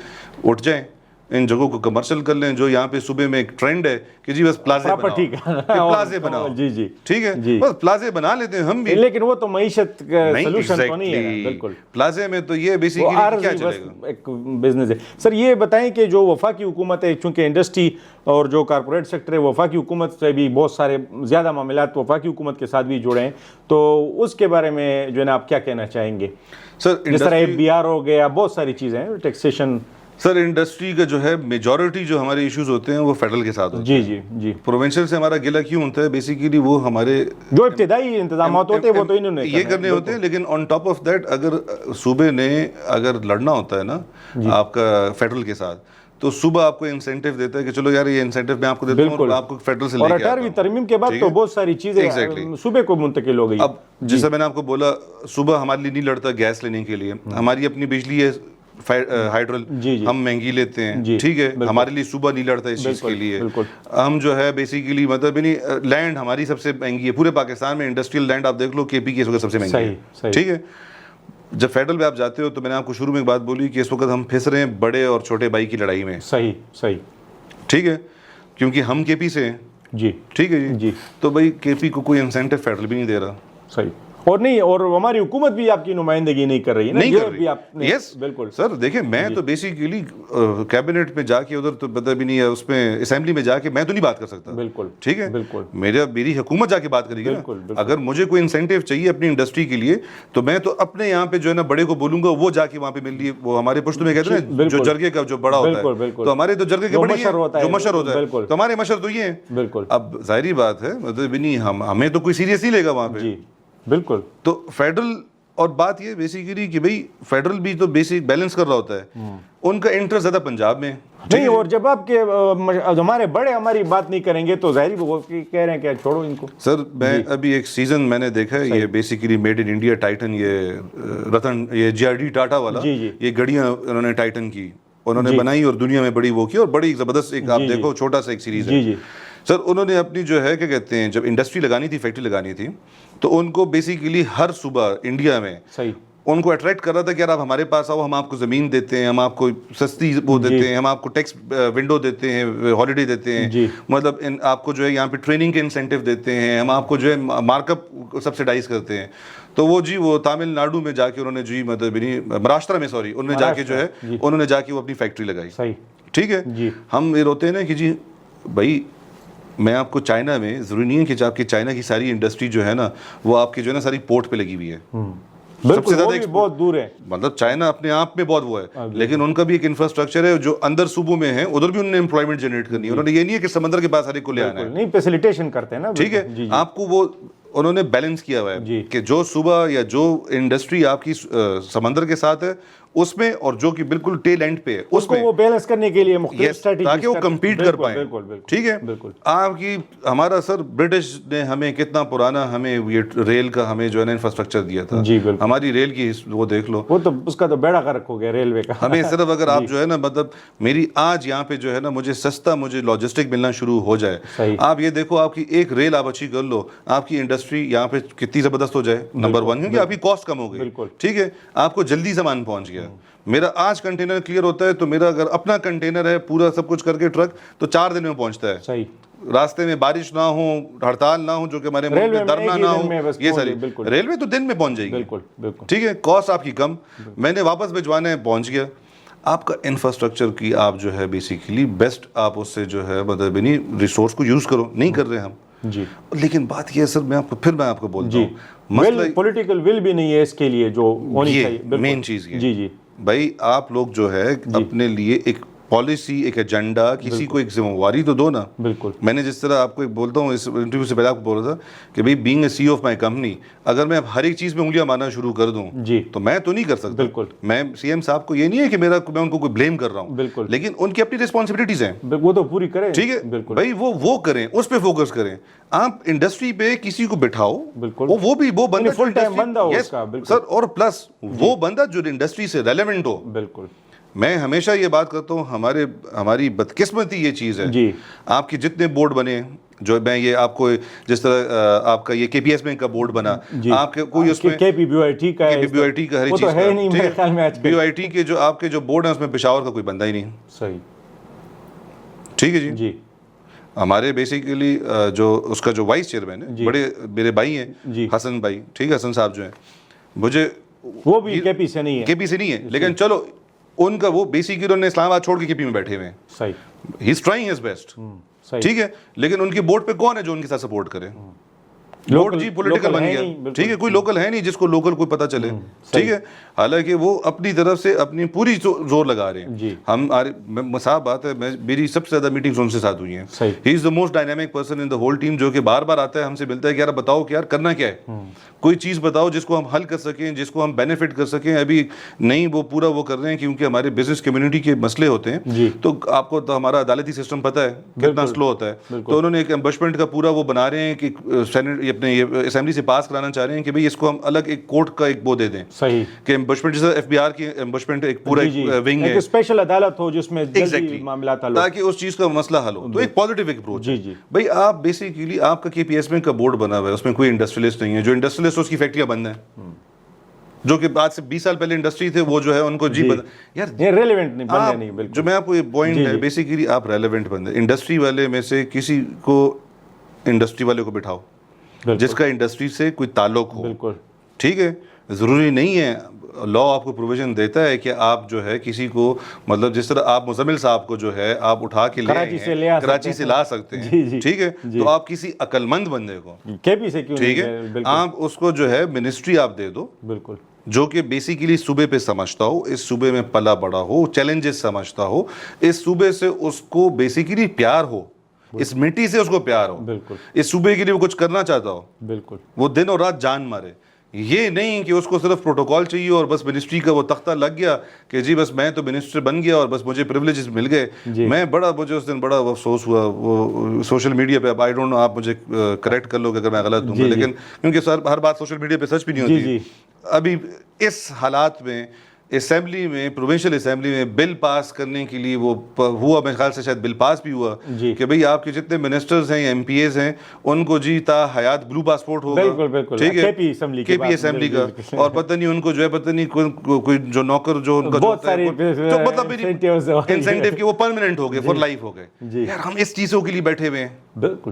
اٹھ جائیں, ان جگہوں کو کمرشل کر لیں. جو یہاں پہ صوبے میں ایک ٹرینڈ ہے کہ جی بس پلازے بناؤ. جی جی ٹھیک ہے, بس پلازے بنا لیتے ہیں ہم بھی. لیکن وہ تو معیشت کا سولوشن تو نہیں ہے. بالکل. پلازے میں تو یہ بیسیکلی کیا چلے گا, ایک بزنس ہے. سر یہ بتائیں کہ جو وفاقی حکومت ہے, چونکہ انڈسٹری اور جو کارپوریٹ سیکٹر ہے, وفاقی حکومت سے بھی بہت سارے زیادہ معاملات وفاقی حکومت کے ساتھ بھی جڑے ہیں, تو اس کے بارے میں جو ہے نا آپ کیا کہنا چاہیں گے؟ سر جس طرح FBR ہو گیا, بہت ساری چیزیں ہیں, ٹیکسیشن. سر انڈسٹری کا جو ہے میجورٹی جو ہمارے ایشوز ہوتے ہیں وہ فیڈرل کے ساتھ ہوتے ہیں. جی جی جی. پروونشل سے ہمارا گلہ کیوں ہوتا ہے, بیسیکلی وہ ہمارے جو ابتدائی انتظامات ہوتے ہیں وہ تو انہوں نے یہ کرنے ہوتے ہیں. لیکن آن ٹاپ آف دیٹ اگر صوبے نے اگر لڑنا ہوتا ہے نا آپ کا فیڈرل کے ساتھ, تو صوبہ آپ کو انسینٹیو دیتا ہے کہ چلو یار یہ انسینٹیو میں آپ کو دیتا ہوں, آپ کو فیڈرل سے لے کے آتا ہوں. اور 18ویں ترمیم کے بعد تو بہت ساری چیزیں صوبے کو منتقل ہو گئی. اب جیسا میں نے آپ کو بولا, صوبہ ہمارے لیے نہیں لڑتا گیس لینے کے لیے, ہماری اپنی بجلی ہے ہائیڈرل, ہم مہنگی لیتے ہیں. ٹھیک ہے, ہمارے لیے صوبہ نہیں لڑتا اس چیز کے لیے. ہم جو ہے بیسیکلی مطلب لینڈ ہماری سب سے مہنگی ہے پورے پاکستان میں. انڈسٹریل لینڈ آپ دیکھ لو کے پی کی اس وقت سب سے مہنگی ہے. ٹھیک ہے. جب فیڈرل پہ آپ جاتے ہو تو میں نے آپ کو شروع میں ایک بات بولی کہ اس وقت ہم پھنس رہے ہیں بڑے اور چھوٹے بھائی کی لڑائی میں. صحیح صحیح. ٹھیک ہے, کیونکہ ہم کے پی سے ہیں. جی ٹھیک ہے جی. تو بھائی کے پی کو کوئی انسینٹیو فیڈرل بھی نہیں دے رہا. صحیح.
اور نہیں، اور ہماری حکومت بھی آپ کی نمائندگی نہیں کر رہی ہے نا،
نہیں
یہ
کر
بھی
رہی.
آپ نے
یس
بالکل
سر دیکھیں میں تو بیسیکلی کیبنٹ میں جا کے ادھر تو پتہ بھی نہیں ہے اس میں اسمبلی میں جا کے میں تو نہیں بات کر سکتا.
بالکل
ٹھیک ہے
بالکل
میری حکومت جا کے بات کرے گی نا.
بالکل
اگر مجھے کوئی انسینٹیو چاہیے اپنی انڈسٹری کے لیے تو میں تو اپنے یہاں پہ جو ہے نا بڑے کو بولوں گا وہ جا کے وہاں پہ مل لیے. وہ ہمارے پشتو میں کہتے ہیں نا جو جرگے کا جو بڑا ہوتا ہے تو ہمارے تو جرگے کے بڑے ہیں جو مشر ہوتا ہے تو ہمارے مشر تو یہ ہیں.
بالکل
اب ظاہری بات ہے مطلب نہیں ہمیں تو کوئی سیریس نہیں لے گا وہاں پہ.
جی بالکل.
تو فیڈرل اور بات یہ بیسیکلی کہ بھئی فیڈرل بھی تو بیسک بیلنس کر رہا ہوتا ہے. ان کا انٹرسٹ زیادہ پنجاب میں
نہیں، اور جب آپ کے ہمارے بڑے ہماری بات نہیں کریں گے تو ظاہری وہ کہہ رہے ہیں کہ چھوڑو ان کو.
سر میں ابھی ایک سیزن میں نے دیکھا ہے یہ basically made in India Titan یہ رتن یہ جی آر ڈی ٹاٹا والا یہ گڑیاں انہوں نے ٹائٹن کی انہوں نے بنائی اور دنیا میں بڑی وہ کی اور بڑی زبردست ایک آپ دیکھو چھوٹا سا ایک سیریز ہے. سر انہوں نے اپنی جو ہے کیا کہتے ہیں جب انڈسٹری لگانی تھی فیکٹری لگانی تھی تو ان کو بیسیکلی ہر صبح انڈیا میں ان کو اٹریکٹ کر رہا تھا کہ یار آپ ہمارے پاس آؤ ہم آپ کو زمین دیتے ہیں ہم آپ کو سستی وہ دیتے ہیں ہم آپ کو ٹیکس ونڈو دیتے ہیں ہالیڈے دیتے ہیں مطلب آپ کو جو ہے یہاں پہ ٹریننگ کے انسینٹیو دیتے ہیں ہم آپ کو جو ہے مارک اپ سبسیڈائز کرتے ہیں. تو وہ تامل ناڈو میں جا کے انہوں نے مطلب مہاراشٹر میں انہوں نے جا کے جو ہے انہوں نے جا کے وہ اپنی فیکٹری لگائی. ٹھیک ہے ہم یہ روتے ہیں نا کہ بھائی میں آپ کو چائنا میں ضروری نہیں ہے کہ آپ کی چائنا کی ساری انڈسٹری جو ہے نا وہ آپ کی جو ہے نا ساری پورٹ پہ لگی ہوئی ہے. سب سے زیادہ
بہت دور ہے
مطلب چائنا اپنے آپ میں بہت وہ ہے لیکن ان کا بھی ایک انفراسٹرکچر ہے جو اندر صوبوں میں ہے ادھر بھی انہوں نے امپلائمنٹ جنریٹ کرنی ہے. انہوں نے یہ نہیں ہے کہ سمندر کے پاس ہر ایک کو لے آنا ہے
نہیں فیسیلیٹیشن کرتے ہیں نا.
ٹھیک ہے آپ کو وہ انہوں نے بیلنس کیا ہوا ہے کہ جو صوبہ یا جو انڈسٹری آپ کی سمندر کے ساتھ ہے اس میں اور جو کہ بالکل ٹیل اینڈ پہ
اس کو وہ بیلنس کرنے کے لیے مختلف اسٹریٹجی
تاکہ وہ کمپیٹ کر پائیں. ٹھیک ہے آپ کی ہمارا سر برٹش نے ہمیں کتنا پرانا ہمیں یہ ریل کا ہمیں جو ہے نا انفراسٹرکچر دیا تھا. ہماری ریل کی وہ دیکھ لو
وہ تو اس کا تو بیڑا غرق ہو گیا ریلوے کا.
ہمیں صرف اگر آپ جو ہے نا مطلب میری آج یہاں پہ جو ہے نا مجھے سستا مجھے لاجسٹک ملنا شروع ہو جائے آپ یہ دیکھو آپ کی ایک ریل آپ اچھی کر لو آپ کی انڈسٹری یہاں پہ کتنی زبردست ہو جائے. نمبر 1 کیونکہ آپ کی کاسٹ کم ہو گئی. ٹھیک ہے آپ کو جلدی سامان پہنچ گیا. میرا آج کنٹینر کلیئر ہوتا ہے تو میرا اگر اپنا کنٹینر ہے پورا سب کچھ کر کے ٹرک تو 4 دن میں پہنچتا ہے. صحیح راستے میں بارش نہ ہو ہڑتال نہ ہو جو کہ ہمارے ملک میں دھرنا نہ ہو یہ ساری ریلوے تو دن میں پہنچ جائے گی. ٹھیک ہے کاسٹ آپ کی کم میں نے واپس بھجوانا ہے پہنچ گیا. آپ کا انفراسٹرکچر کی آپ جو ہے بیسیکلی بیسٹ آپ اس سے جو ہے مطلب نہیں ریسورس کو یوز کرو نہیں کر رہے ہم. لیکن بات یہ ہے سر میں آپ کو بولتا ہوں
مسئلہ پولیٹیکل ول بھی نہیں ہے اس کے لیے جو ہونی چاہیے.
مین چیز یہ بھائی آپ لوگ جو ہے اپنے لیے ایک پالیسی ایک ایجنڈا کسی کو ایک ذمہ داری تو دو نا. بالکل میں نے جس طرح آپ کو بولتا ہوں اس انٹرویو سے پہلے آپ کو بول رہا تھا کہ بھائی being a C of my company اگر میں ہر ایک چیز میں انگلیاں مارنا شروع کر دوں تو میں تو نہیں کر سکتا. بالکل میں سی ایم صاحب کو یہ نہیں ہے کہ میں ان کو کوئی بلیم کر رہا ہوں. بالکل لیکن ان کی اپنی ریسپانسبلٹیز ہیں وہ
تو پوری کریں.
ٹھیک ہے بھائی وہ کریں اس پہ فوکس کریں. آپ انڈسٹری پہ کسی کو بٹھاؤ وہ بھی وہ بندہ
فل ٹائم بندہ ہو
سر اور پلس وہ بندہ جو انڈسٹری سے ریلیونٹ ہو. بالکل میں ہمیشہ یہ بات کرتا ہوں ہماری بدقسمتی یہ چیز ہے آپ کے جتنے بورڈ بنے جو میں یہ آپ کو جس طرح آپ کا یہ کے پی ایس بینک کا بورڈ بنا آپ کے کوئی اس میں کے پی بی آئی ٹی کا ہر چیز بی آئی ٹی کے جو آپ کے جو بورڈ ہیں اس میں پشاور کا کوئی بندہ ہی نہیں. صحیح ٹھیک ہے جی. ہمارے بیسیکلی جو اس کا جو وائس چیئرمین ہے بڑے میرے بھائی ہیں حسن بھائی. ٹھیک ہے حسن صاحب جو ہیں مجھے
وہ بھی کے پی سے نہیں
ہے لیکن چلو ان کا وہ بیسیکلی انہوں نے اسلام آباد چھوڑ کے کے پی میں بیٹھے ہوئے ہیں. صحیح ہی از ٹرائنگ ہز بیسٹ. ٹھیک ہے لیکن ان کی بورڈ پہ کون ہے جو ان کے ساتھ سپورٹ کرے. لوگ جی پولیٹیکل بن گیا. ٹھیک ہے کوئی لوکل ہے نہیں جس کو لوکل کوئی پتہ چلے. ٹھیک ہے حالانکہ وہ اپنی طرف سے اپنی پوری زور لگا رہے ہیں. ہم صاحب بات ہے میری سب سے زیادہ میٹنگز ان سے ساتھ ہوئی ہیں. He is the most dynamic person in the whole team جو کہ بار بار آتا ہے ہم سے ملتا ہے کہ یار بتاؤ کہ یار کرنا کیا ہے کوئی چیز بتاؤ جس کو ہم حل کر سکیں جس کو ہم بینیفٹ کر سکیں. ابھی نہیں وہ پورا وہ کر رہے ہیں کیونکہ ہمارے بزنس کمیونٹی کے مسئلے ہوتے ہیں تو آپ کو تو ہمارا عدالتی سسٹم پتہ ہے کتنا سلو ہوتا ہے. تو انہوں نے ایک امبشمنٹ کا پورا وہ بنا رہے ہیں کہ سینٹ اپنے اسمبلی سے پاس کرانا چاہ رہے ہیں کہ بھئی اس کو ہم الگ ایک کورٹ کا ایک وہ دے دیں. صحیح کہ امبشمنٹ جیسا ایف بی آر کی امبشمنٹ ایک پورا ونگ ہے
ایک اسپیشل عدالت ہو جس میں جلدی معاملات حل ہو
تاکہ اس چیز کا مسئلہ حل ہو. تو ایک پازیٹیو اپروچ ہے. بھئی آپ بیسیکلی آپ کا کے پی ایس بینک کا بورڈ بنا ہوا ہے اس میں کوئی انڈسٹریلسٹ نہیں ہے. جو انڈسٹریلسٹ اس کی فیکٹریاں بند ہیں جو کہ آج سے 20 سال پہلے انڈسٹری تھے وہ جو ہے ان کو
یار ریلیونٹ نہیں بندے نہیں. بالکل
جو میں آپ کو یہ پوائنٹ ہے بیسیکلی آپ ریلیونٹ بندے انڈسٹری والے میں سے کسی کو انڈسٹری والے کو بٹھاؤ جس کا انڈسٹری سے کوئی تعلق ہو. بالکل ٹھیک ہے, ضروری نہیں ہے, لا آپ کو پروویژن دیتا ہے کہ آپ جو ہے کسی کو مطلب جس طرح آپ مزمل صاحب کو جو ہے آپ اٹھا کے کراچی سے لا سکتے ہیں, ٹھیک ہے, تو آپ کسی عقل مند بندے کو ٹھیک ہے آپ اس کو جو ہے منسٹری آپ دے دو,
بالکل,
جو کہ بیسیکلی صوبے پہ سمجھتا ہو, اس صوبے میں پلا بڑا ہو, چیلنجز سمجھتا ہو, اس صوبے سے اس کو بیسیکلی پیار ہو, اس مٹی سے اس کو پیار ہو,
بالکل,
اس صوبے کے لیے وہ کچھ کرنا چاہتا ہو,
بالکل,
وہ دن اور رات جان مارے. یہ نہیں کہ اس کو صرف پروٹوکال چاہیے اور بس منسٹری کا وہ تختہ لگ گیا کہ جی بس میں تو منسٹر بن گیا اور بس مجھے پریولیجز مل گئے. مجھے اس دن بڑا افسوس ہوا, وہ سوشل میڈیا پہ, آئی ڈونٹ نو آپ مجھے کریکٹ کر لو کہ اگر میں غلط ہوں, لیکن کیونکہ ہر بات سوشل میڈیا پہ سچ بھی نہیں ہوتی. ابھی اس حالات میں اسمبلی میں, پروونشل اسمبلی میں بل پاس کرنے کے لیے وہ ہوا, میرے خیال سے شاید بل پاس بھی ہوا کہ بھئی آپ کے جتنے منسٹرز ہیں یا ایم پی ایز ہیں ان کو جی تا حیات بلو پاسپورٹ ہوگا, ٹھیک ہے, کے پی اسمبلی کا, اور پتہ نہیں ان کو جو ہے پتہ نہیں کوئی جو نوکر جو ان کا جو مطلب انسینٹیو کہ وہ پرماننٹ ہو گئے, فور لائف ہو گئے. یار ہم اس چیزوں کے لیے بیٹھے ہوئے ہیں,
بالکل,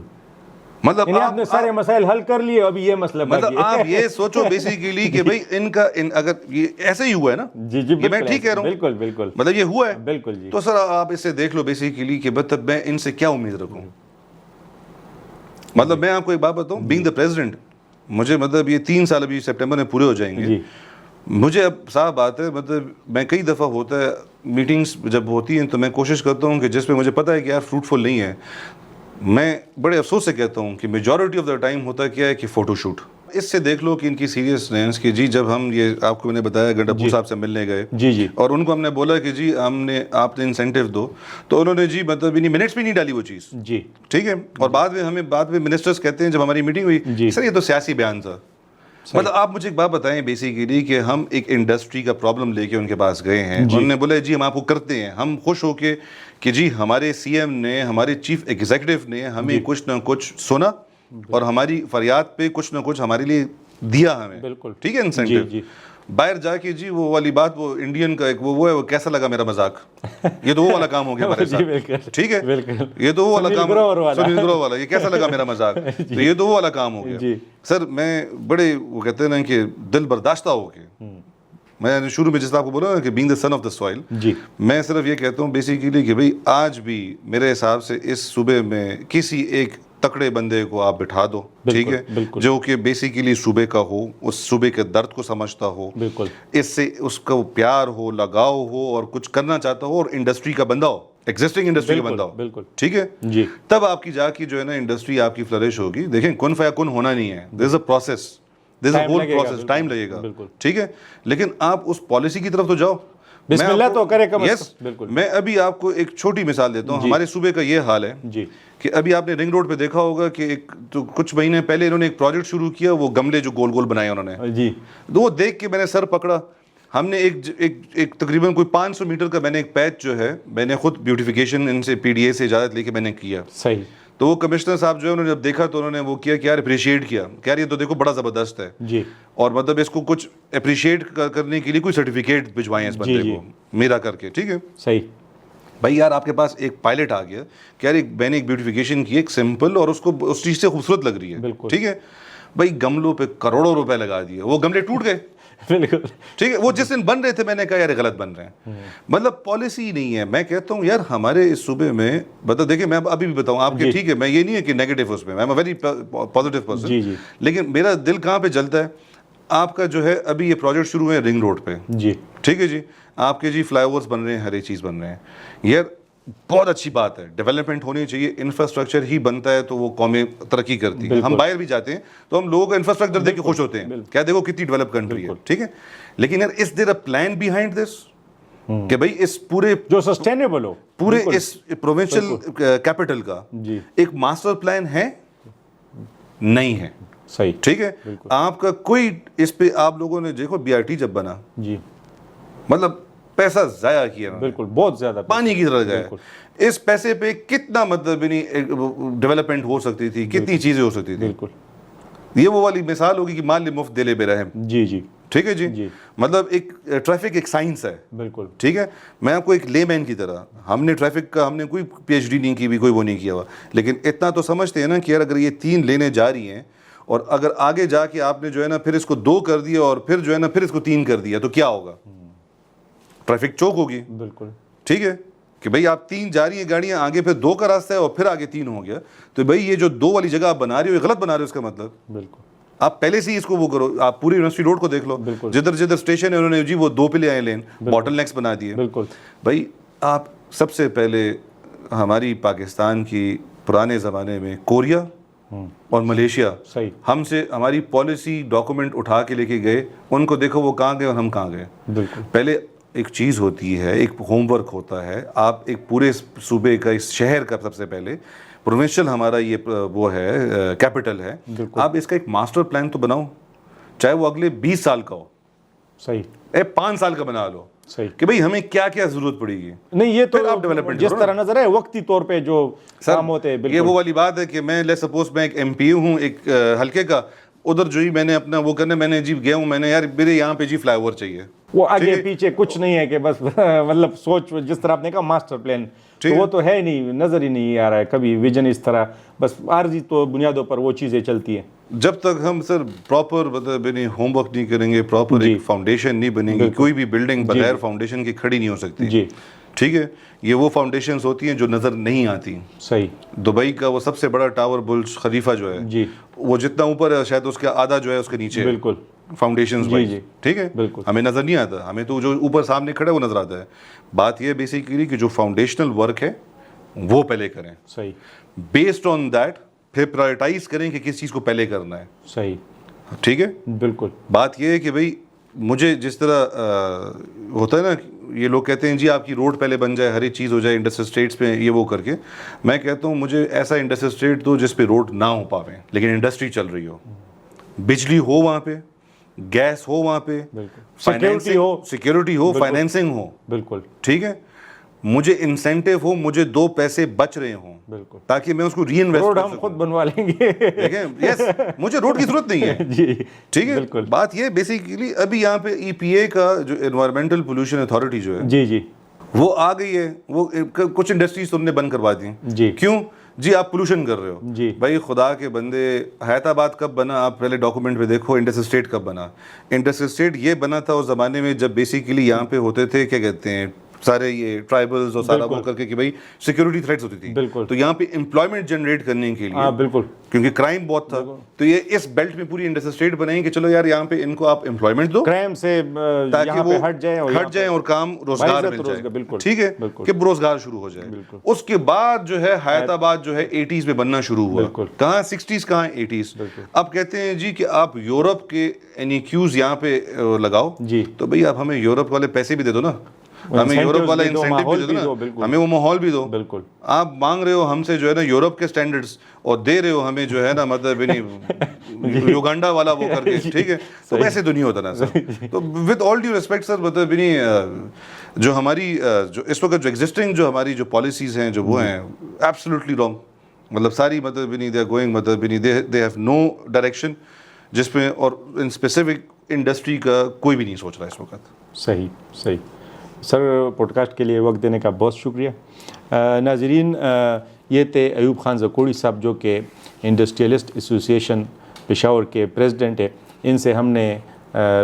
مطلب
آپ نے سارے مسائل حل کر لیے, ابھی یہ مسئلہ
مطلب آپ یہ سوچو بیسیکلی کہ بھئی ان کا اگر یہ ایسے ہی ہوا ہے نا, یہ میں ٹھیک کہہ رہا ہوں,
بالکل, بالکل,
مطلب یہ ہوا ہے,
بالکل جی,
تو سر آپ اس سے دیکھ لو بیسیکلی کہ مطلب میں ان سے کیا امید رکھوں. مطلب میں آپ کو ایک بات بتاؤں, بینگ دا پریزیڈنٹ, مجھے مطلب یہ 3 سال ابھی سپٹمبر میں پورے ہو جائیں گے, مجھے اب صاف بات ہے, مطلب میں کئی دفعہ ہوتا ہے میٹنگز جب ہوتی ہیں تو میں کوشش کرتا ہوں کہ جس پہ مجھے پتہ ہے کہ یار فروٹفل نہیں ہے, میں بڑے افسوس سے کہتا ہوں کہ میجورٹی آف دا ٹائم ہوتا کیا ہے کہ فوٹو شوٹ. اس سے دیکھ لو کہ ان کی سیریسنس کہ جی جب ہم یہ آپ کو میں نے بتایا گنڈپور صاحب سے ملنے گئے اور ان کو ہم نے بولا کہ جی آپ نے انسینٹیو دو, تو انہوں نے جی مطلب منٹس بھی نہیں ڈالی وہ چیز, ٹھیک ہے, اور بعد میں منسٹرز کہتے ہیں جب ہماری میٹنگ ہوئی, سر یہ تو سیاسی بیان تھا. مطلب آپ مجھے ایک بات بتائیں بیسیکلی کہ ہم ایک انڈسٹری کا پرابلم لے کے ان کے پاس گئے ہیں, انہوں نے بولا جی ہم آپ کو کرتے ہیں, ہم خوش ہو کے کہ جی ہمارے سی ایم نے, ہمارے چیف ایگزیکٹو نے ہمیں کچھ نہ کچھ سنا اور ہماری فریاد پہ کچھ نہ کچھ ہمارے لیے دیا ہمیں, ٹھیک ہے, انسینٹیو. باہر جا کے جی وہ والی بات, وہ انڈین کا ایک وہ ہے, وہ کیسا لگا میرا مذاق, یہ تو وہ والا کام ہو گیا ہمارے ساتھ, ٹھیک ہے, یہ تو وہ والا کام, سنیل گروہ والا, یہ کیسا لگا میرا مذاق, تو یہ تو وہ والا کام ہو گیا. سر میں بڑے وہ کہتے ہیں نا کہ دل برداشتہ ہو کے, میں نے شروع میں جس طرح آپ کو بولا نا کہ being the son of the soil, میں صرف یہ کہتا ہوں بیسیکلی کہ بھئی آج بھی میرے حساب سے اس صوبے میں کسی ایک تکڑے بندے کو آپ بٹھا دو, ٹھیک ہے, جو کہ بیسیکلی صوبے کا ہو, اس صوبے کے درد کو سمجھتا ہو, اس سے اس کا پیار ہو, لگاؤ ہو اور کچھ کرنا چاہتا ہو, اور انڈسٹری کا بندہ ہو, ایگزسٹنگ انڈسٹری کا بندہ ہو, ٹھیک ہے, تب آپ کی جا کی جو ہے نا انڈسٹری آپ کی فلرش ہوگی. دیکھیں کن فیا کن ہونا نہیں ہے, there is a process, there is a whole process, time لگے گا, ٹھیک ہے, لیکن آپ اس پالیسی کی طرف تو جاؤ, بسم اللہ تو کرے کم از کم. میں ابھی آپ کو ایک چھوٹی مثال دیتا ہوں, ہمارے صوبے کا یہ حال ہے کہ ابھی آپ نے رنگ روڈ پہ دیکھا ہوگا کہ ایک تو کچھ مہینے پہلے انہوں نے ایک پروجیکٹ شروع کیا, وہ گملے جو گول گول بنائے انہوں نے, تو وہ دیکھ کے میں نے سر پکڑا. ہم نے ایک تقریباً کوئی 500 میٹر کا میں نے ایک پیچ جو ہے میں نے خود بیوٹیفیکیشن ان سے پی ڈی اے سے اجازت لے کے میں نے کیا. صحیح. تو وہ کمشنر صاحب جو ہے انہوں نے جب دیکھا تو انہوں نے وہ کیا کہ یار اپریشیٹ کیا کہ یار یہ تو دیکھو بڑا زبردست ہے, اور مطلب اس کو کچھ اپریشیٹ کرنے کے لیے کوئی سرٹیفکیٹ بھجوائے ہیں اس بندے کو میرا کر کے, ٹھیک ہے. صحیح بھائی, یار آپ کے پاس ایک پائلٹ آ گیا کہ یار میں نے ایک بیوٹیفیکیشن کی ایک سمپل, اور اس کو اس چیز سے خوبصورت لگ رہی ہے, ٹھیک ہے. بھائی گملوں پہ کروڑوں روپے لگا دیے, وہ گملے ٹوٹ گئے, ٹھیک ہے. وہ جس دن بن رہے تھے میں نے کہا یار غلط بن رہے ہیں, مطلب پالیسی نہیں ہے. میں کہتا ہوں یار ہمارے اس صوبے میں مطلب دیکھیں, میں ابھی بھی بتاؤں آپ کے, ٹھیک ہے, میں یہ نہیں ہے کہ نیگیٹو اس میں, I am a very positive person, لیکن میرا دل کہاں پہ جلتا ہے. آپ کا جو ہے ابھی یہ پروجیکٹ شروع ہوئے رنگ روڈ پہ, ٹھیک ہے جی, آپ کے جی فلائی اوورس بن رہے ہیں, ہر ایک چیز بن رہے ہیں, یار بہت اچھی بات ہے, ڈیولپمنٹ ہونی چاہیے, انفراسٹرکچر ہی بنتا ہے تو وہ قومیں ترقی کرتی ہیں. ہم باہر بھی جاتے ہیں تو ہم لوگوں کا انفراسٹرکچر دیکھ کے خوش ہوتے ہیں, کیا دیکھو کتنی ڈیولپ کنٹری ہے, ٹھیک ہے, لیکن یار اس دیر اے پلان بیہائنڈ دس کہ بھئی اس پورے جو سسٹینیبل ہو, پورے اس پروونشل کیپٹل کا ایک ماسٹر پلان ہے نہیں ہے. صحیح, ٹھیک ہے. آپ کا کوئی اس پہ, آپ لوگوں نے دیکھو بی آر ٹی جب بنا, مطلب پیسہ ضائع کیا, بالکل بہت زیادہ پانی کی طرح گیا. اس پیسے پہ کتنا مطلب ڈیولپمنٹ ہو سکتی تھی, کتنی چیزیں ہو سکتی تھی. بالکل, یہ وہ والی مثال ہوگی کہ مال مفت دلے بے رحم. ٹھیک ہے جی, مطلب ایک ٹریفک ایک سائنس ہے. بالکل, ٹھیک ہے. میں آپ کو ایک لے مین کی طرح, ہم نے ٹریفک کا ہم نے کوئی پی ایچ ڈی نہیں کی بھی, کوئی وہ نہیں کیا ہوا, لیکن اتنا تو سمجھتے ہیں نا کہ یار اگر یہ 3 لینے جا رہی ہیں اور اگر آگے جا کے آپ نے جو ہے نا پھر اس کو 2 کر دیا اور پھر جو ہے نا پھر اس کو 3 کر دیا تو کیا ہوگا؟ ٹریفک چوک ہوگی.
بالکل
ٹھیک ہے کہ بھائی آپ 3 جا رہی ہیں گاڑیاں, آگے پھر 2 کا راستہ ہے اور پھر آگے 3 ہو گیا, تو بھائی یہ جو 2 والی جگہ آپ بنا رہے ہو یہ غلط بنا رہے ہو. اس کا مطلب
بالکل
آپ پہلے سے ہی اس کو وہ کرو. آپ پوری یونیورسٹی روڈ کو دیکھ لو, جدھر جدھر اسٹیشن ہے انہوں نے جی وہ 2 پہ لے آئے لین, باٹل نیکس بنا دیے.
بالکل
بھائی آپ سب سے پہلے ہماری پاکستان کی پرانے زمانے میں کوریا اور ملیشیا
صحیح
ہم سے ہماری پالیسی ڈاکومنٹ اٹھا کے لے کے گئے, ان کو دیکھو وہ کہاں گئے اور ہم کہاں گئے.
بالکل
پہلے ایک چیز ہوتی ہے, ایک ہوم ورک ہوتا ہے, آپ ایک پورے صوبے کا, اس شہر کا, سب سے پہلے پروونشل ہمارا یہ وہ ہے کیپٹل ہے, آپ اس کا ایک ماسٹر پلان تو بناؤ, چاہے وہ اگلے 20 سال کا ہو,
صحیح
5 سال کا بنا لو
صحیح
کہ بھئی ہمیں کیا کیا ضرورت پڑے گی.
نہیں یہ تو
آپ ڈیولپمنٹ
جس طرح نظر ہے وقتی طور پہ جو کام ہوتے ہیں.
یہ وہ والی بات ہے کہ میں لیٹ سپوز میں ایک ایم پی ہوں ایک حلقے کا, ادھر جو ہی میں نے اپنا وہ کرنے میں نے جی گیا ہوں, میں نے یار میرے یہاں پہ جی فلائی اوور چاہیے,
وہ آگے پیچھے کچھ نہیں ہے کہ بس مطلب سوچ جس طرح آپ نے کہا ماسٹر پلان, تو وہ تو ہے ہی نہیں, نظر ہی نہیں آ رہا ہے کبھی ویژن اس طرح, بس عارضی تو بنیادوں پر وہ چیزیں چلتی ہیں.
جب تک ہم سر پراپر مطلب ہوم ورک نہیں کریں گے, پراپر ایک فاؤنڈیشن نہیں بنے گی, کوئی بھی بلڈنگ بغیر فاؤنڈیشن کی کھڑی نہیں ہو سکتی.
جی
ٹھیک ہے, یہ وہ فاؤنڈیشنز ہوتی ہیں جو نظر نہیں آتی.
صحیح.
دبئی کا وہ سب سے بڑا ٹاور برج خلیفہ جو ہے
جی
وہ جتنا اوپر ہے شاید اس کا آدھا جو ہے اس کے نیچے
بالکل
فاؤنڈیشنز وائز. ٹھیک ہے,
بالکل
ہمیں نظر نہیں آتا, ہمیں تو جو اوپر سامنے کھڑا ہے وہ نظر آتا ہے. بات یہ بیسیکلی کہ جو فاؤنڈیشنل ورک ہے وہ پہلے کریں.
صحیح.
بیسڈ آن دیٹ پھر پرائرٹائز کریں کہ کس چیز کو پہلے کرنا ہے.
صحیح.
ٹھیک ہے,
بالکل.
بات یہ ہے کہ بھئی مجھے جس طرح ہوتا ہے نا, یہ لوگ کہتے ہیں جی آپ کی روڈ پہلے بن جائے, ہر ایک چیز ہو جائے انڈسٹریل اسٹیٹس پہ یہ وہ کر کے, میں کہتا ہوں مجھے ایسا انڈسٹریل اسٹیٹ دو جس پہ روڈ نہ ہو پاویں لیکن انڈسٹری چل رہی ہو, بجلی ہو وہاں پہ, گیس ہو وہاں پہ, سیکیورٹی ہو, فائنینسنگ ہو. بالکل ٹھیک ہے, مجھے انسینٹیو ہو, مجھے 2 پیسے بچ رہے ہوں بالکل تاکہ میں اس کو ری انویسٹ
روڈ ہم خود بنوا لیں گے.
دیکھیں یس, مجھے روڈ کی ضرورت نہیں ہے.
جی
ٹھیک ہے, بات یہ بیسیکلی ابھی یہاں پہ ای پی اے کا جو انوائرمنٹل پولوشن اتھارٹی جو ہے
جی جی
وہ آ گئی ہے, وہ کچھ انڈسٹریز تم نے بند کروا دی.
جی
کیوں جی آپ پولوشن کر رہے ہو.
جی
بھائی خدا کے بندے, حیدرآباد کب بنا آپ پہلے ڈاکومنٹ پہ دیکھو, انڈسٹریل اسٹیٹ کب بنا. انڈسٹریل اسٹیٹ یہ بنا تھا اس زمانے میں جب بیسیکلی یہاں پہ ہوتے تھے کیا کہتے ہیں سارے یہ ٹرائبلز اور سارا وہ کر کے کہ بھائی سیکیورٹی تھریٹس ہوتی تھی.
بالکل.
تو یہاں پہ امپلائمنٹ جنریٹ کرنے کے لیے
بالکل
کیونکہ کرائم بہت تھا, تو یہ اس بیلٹ میں پوری انڈسٹریل اسٹیٹ بنائی کہ چلو یار یہاں پہ ان کو آپ امپلائمنٹ دو,
کرائم سے
تاکہ وہ ہٹ جائیں اور کام روزگار مل جائے. ٹھیک ہے کہ روزگار شروع ہو جائے. اس کے بعد جو ہے حیدرآباد جو ہے 80s میں بننا شروع ہوا. کہاں 60s کہاں 80s. اب کہتے ہیں جی کہ آپ یورپ کے NEQs یہاں پہ لگاؤ, تو بھئی آپ ہمیں یورپ والے پیسے بھی دے دو نا, ہمیں یورپ والا انسینٹیو بھی دو نا, ہمیں وہ ماحول بھی دو. بالکل. آپ مانگ رہے ہو ہم سے جو ہے نا یورپ کے سٹینڈرڈز اور دے رہے ہو ہمیں جو ہے نا مطلب یوگانڈا والا وہ کر کے. ٹھیک ہے, تو ویسے تو نہیں ہوتا نا سر. تو ود آل ڈیو ریسپیکٹ سر مطلب جو ہماری جو اس وقت جو ایگزسٹنگ جو ہماری جو پالیسیز ہیں جو وہ ہیں ایبسلیوٹلی رانگ. مطلب ساری مطلب دے آر گوئنگ مطلب دے ہیو نو ڈائریکشن جس میں, اور ان اسپیسیفک انڈسٹری کا کوئی بھی نہیں سوچ رہا اس وقت.
صحیح صحیح. سر پوڈ کاسٹ کے لیے وقت دینے کا بہت شکریہ. ناظرین, یہ تھے ایوب خان زکوڑی صاحب جو کہ انڈسٹریلسٹ ایسوسیشن پشاور کے پریزیڈنٹ ہے. ان سے ہم نے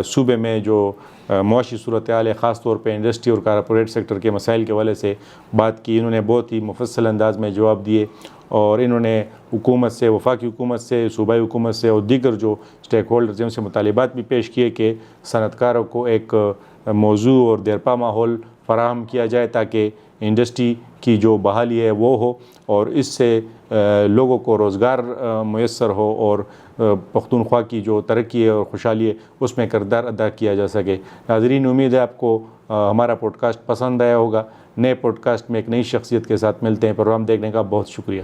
صوبے میں جو معاشی صورتحال ہے, خاص طور پہ انڈسٹری اور کارپوریٹ سیکٹر کے مسائل کے حوالے سے بات کی. انہوں نے بہت ہی مفصل انداز میں جواب دیے, اور انہوں نے حکومت سے, وفاقی حکومت سے, صوبائی حکومت سے اور دیگر جو اسٹیک ہولڈرز ہیں ان سے مطالبات بھی پیش کیے کہ صنعت کاروں کو ایک موضوع اور دیرپا ماحول فراہم کیا جائے تاکہ انڈسٹری کی جو بحالی ہے وہ ہو, اور اس سے لوگوں کو روزگار میسر ہو, اور پختونخوا کی جو ترقی ہے اور خوشحالی ہے اس میں کردار ادا کیا جا سکے. ناظرین, امید ہے آپ کو ہمارا پوڈ کاسٹ پسند آیا ہوگا. نئے پوڈ کاسٹ میں ایک نئی شخصیت کے ساتھ ملتے ہیں. پروگرام دیکھنے کا بہت شکریہ.